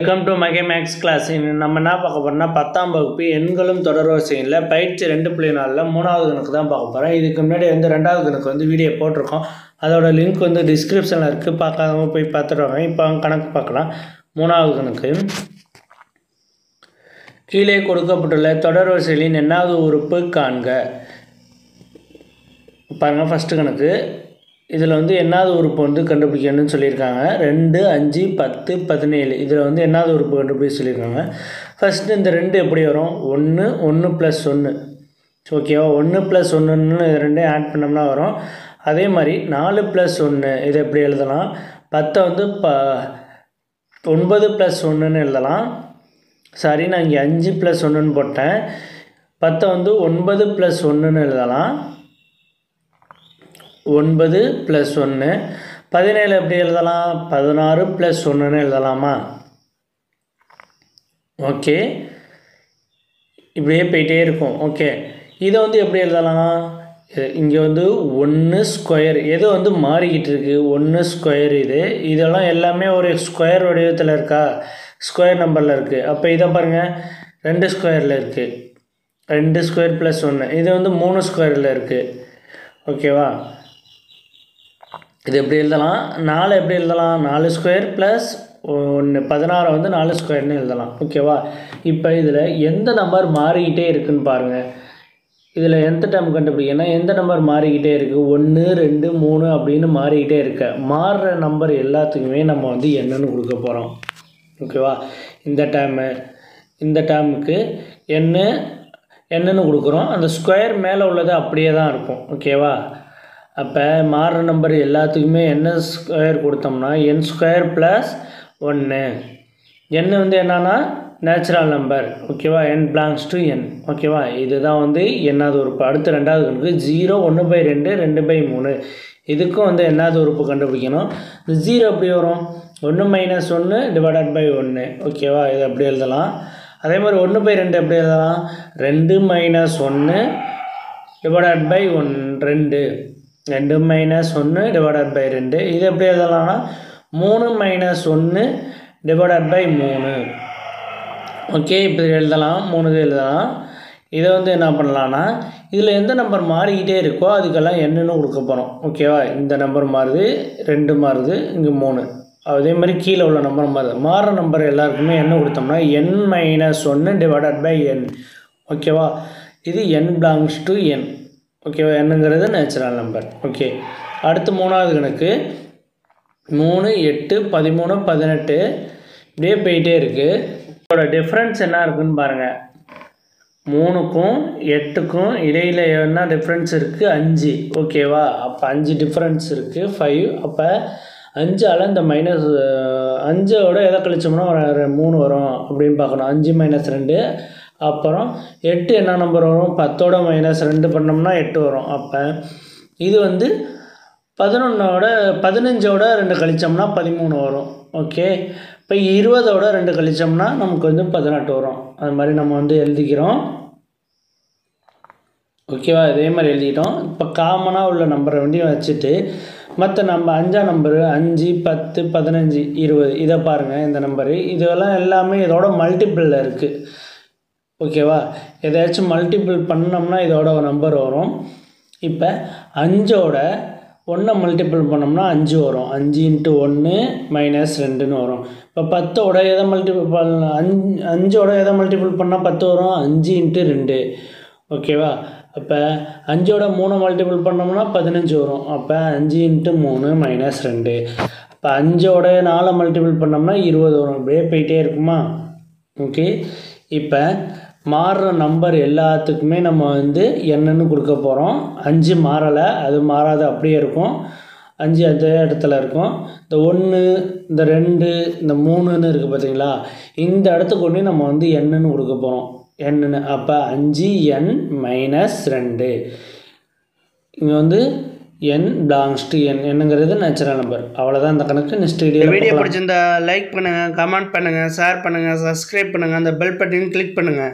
Welcome to மகே maths class. நம்ம என்ன பார்க்க போகிறோம்னா 10ஆம் வகுப்பு எண்களும் தொடர்வரிசையில் பயிற்சி 2.4 மூணாவது கணக்கு தான் பார்க்க போகிறோம். இதுக்கு முன்னாடி ரெண்டாவது கணக்கு வீடியோ போட்டிருக்கோம். அதோட லிங்க் டிஸ்கிரிப்ஷனில் இருக்குது. பார்க்காதவங்க போய் பார்த்துருவாங்க. இப்போ கணக்கு பார்க்கலாம். மூணாவது கணக்கு. கீழே கொடுக்கப்பட்டுள்ள தொடர்வரிசைகளின் எண்ணாவது உறுப்பு காண்க. பாருங்கள், ஃபஸ்ட்டு கணக்கு. இதில் எண்ணாவது உறுப்பு கண்டுபிடிக்கணும்னு சொல்லியிருக்காங்க. 2, 5, 10, 17. இதில் எண்ணாவது உறுப்பு கண்டுபிடிக்க சொல்லியிருக்காங்க. ஃபஸ்ட்டு இந்த 2 எப்படி வரும்? 1, 1 + 1. ஓகேவா? 1 + 1ன்னு இது ரெண்டையும் ஆட் பண்ணோம்னா வரும். அதே மாதிரி 4 + 1 இதை எப்படி எழுதலாம்? 10 9 + 1ன்னு எழுதலாம். சாரி, நான் இங்கே 5 + 1ன்னு போட்டேன். 10 9 + 1ன்னு எழுதலாம். 9 + 1. 17 எப்படி எழுதலாம்? 16 + 1ன்னு எழுதலாமா? ஓகே, இப்படியே போயிட்டே இருக்கும். ஓகே, இதை எப்படி எழுதலாம்? இங்கே 1². எது மாறிக்கிட்டு இருக்குது? 1². இதெல்லாம் எல்லாமே ஒரு ஸ்கொயர் வடிவத்தில் இருக்கா? ஸ்கொயர் நம்பரில் இருக்குது. அப்போ இதை பாருங்கள், 2² இருக்குது. 2² + 1. இது 3² இருக்குது. ஓகேவா? இது எப்படி எழுதலாம்? 4 எப்படி எழுதலாம்? 4² + 1. 16 4²ன்னு எழுதலாம். ஓகேவா? இப்போ இதில் எந்த நம்பர் மாறிக்கிட்டே இருக்குதுன்னு பாருங்கள். இதில் எந்த டைம் கண்டுபிடிக்கன்னா எந்த நம்பர் மாறிக்கிட்டே இருக்குது? 1, 2, 3 அப்படின்னு மாறிக்கிட்டே இருக்க. மாறுற நம்பர் எல்லாத்துக்குமே நம்ம என்னன்னு கொடுக்க போகிறோம். ஓகேவா? இந்த டேமுக்கு என்னன்னு கொடுக்குறோம். அந்த ஸ்கொயர் மேலே உள்ளது அப்படியே தான் இருக்கும். ஓகேவா? அப்போ மாறுற நம்பர் எல்லாத்துக்குமே n² கொடுத்தோம்னா n² + 1. n என்னன்னா நேச்சுரல் நம்பர். ஓகேவா? n belongs to n. ஓகேவா? இதுதான் எண்ணாவது உறுப்பு. அடுத்து ரெண்டாவது கணக்கு. 0, 1/2, 2/3. இதுக்கும் எண்ணாவது உறுப்பு கண்டுபிடிக்கணும். இந்த 0 எப்படி வரும்? 1 - 1 / 1. ஓகேவா? இது எப்படி எழுதலாம்? அதே மாதிரி 1/2 எப்படி எழுதலாம்? 2 - 1 / 1. 2 2 - 1 / 2. இது எப்படி எழுதலாம்னா 3 - 1 / 3. ஓகே, இப்படி எழுதலாம். 3 எழுதலாம். இதை என்ன பண்ணலான்னா, இதில் எந்த நம்பர் மாறிக்கிட்டே இருக்கோ அதுக்கெல்லாம் என்னன்னு கொடுக்க போகிறோம். ஓகேவா? இந்த நம்பர் மாறுது, 2 மாறுது, இங்கே 3. அதே மாதிரி கீழே உள்ள நம்பர் மாறுது. மாறுற நம்பர் எல்லாருக்குமே என்ன கொடுத்தோம்னா n - 1 / n. ஓகேவா? இது n belongs to n. ஓகேவா? என்னங்கிறது நேச்சுரல் நம்பர். ஓகே, அடுத்து மூணாவது கணக்கு. 3, 8, 13, 18 இப்படியே போயிட்டே இருக்குது. இதோட டிஃப்ரென்ஸ் என்ன இருக்குதுன்னு பாருங்கள். 3க்கும் 8க்கும் இடையில் என்ன டிஃப்ரென்ஸ் இருக்குது? 5. ஓகேவா? அப்போ 5 டிஃப்ரென்ஸ் இருக்குது. 5. அப்போ 5ஆல் இந்த -5ஓட எதை கழிச்சோம்னா 3 வரும் அப்படின்னு பார்க்கணும். 5 - 2. அப்புறம் 8 என்ன நம்பர் வரும்? 10ஓட -2 பண்ணோம்னா 8 வரும். அப்போ இது 15ஓட 2 கழிச்சோம்னா 13 வரும். ஓகே, இப்போ 20ஓட 2 கழிச்சோம்னா நமக்கு 18 வரும். அது மாதிரி நம்ம எழுதிக்கிறோம். ஓகேவா? இதே மாதிரி எழுதிட்டோம். இப்போ காமனாக உள்ள நம்பரை வச்சுட்டு மற்ற நம்ம 5ஆம் நம்பரு 5, 10, 15, 20 இதை பாருங்கள். இந்த நம்பரு இதெல்லாம் எல்லாமே இதோட மல்டிப்பிளில் இருக்குது. ஓகேவா? எதாச்சும் மல்டிபிள் பண்ணோம்னா இதோட ஒரு நம்பர் வரும். இப்போ 5ஓட 1 மல்டிபிள் பண்ணோம்னா 5 வரும். 5 × 1 - 2ன்னு வரும். இப்போ 10ஓட எதை மல்டிபிள் 5ஓட எதை மல்டிபிள் பண்ணால் 10 வரும்? 5 × 2. ஓகேவா? அப்போ 5ஓட 3 மல்டிபிள் பண்ணோம்னா 15 வரும். அப்போ 5 × 3 - 2. இப்போ 5ஓட 4 மல்டிபிள் பண்ணோம்னா 20 வரும். அப்படியே போயிட்டே இருக்குமா? ஓகே, இப்போ மாறுற நம்பர் எல்லாத்துக்குமே நம்ம என்னன்னு கொடுக்க போகிறோம். 5 மாறலை, அது மாறாது, அப்படியே இருக்கும். 5 அதே இடத்துல இருக்கும். இந்த 1, இந்த 2, இந்த 3ன்னு இருக்குது பார்த்தீங்களா? இந்த இடத்துக்கு நம்ம என்னன்னு கொடுக்க போகிறோம். என்னன்னு. அப்போ 5n - 2. இங்கே n belongs to n. என்னங்கிறது நேச்சுரல் நம்பர். அவ்வளோதான் இந்த கணக்கு. நெக்ஸ்ட் வீடியோ பிடிச்சிருந்தா லைக் பண்ணுங்கள், கமெண்ட் பண்ணுங்கள், ஷேர் பண்ணுங்கள், சப்ஸ்கிரைப் பண்ணுங்கள், அந்த பெல் பட்டன் கிளிக் பண்ணுங்கள்.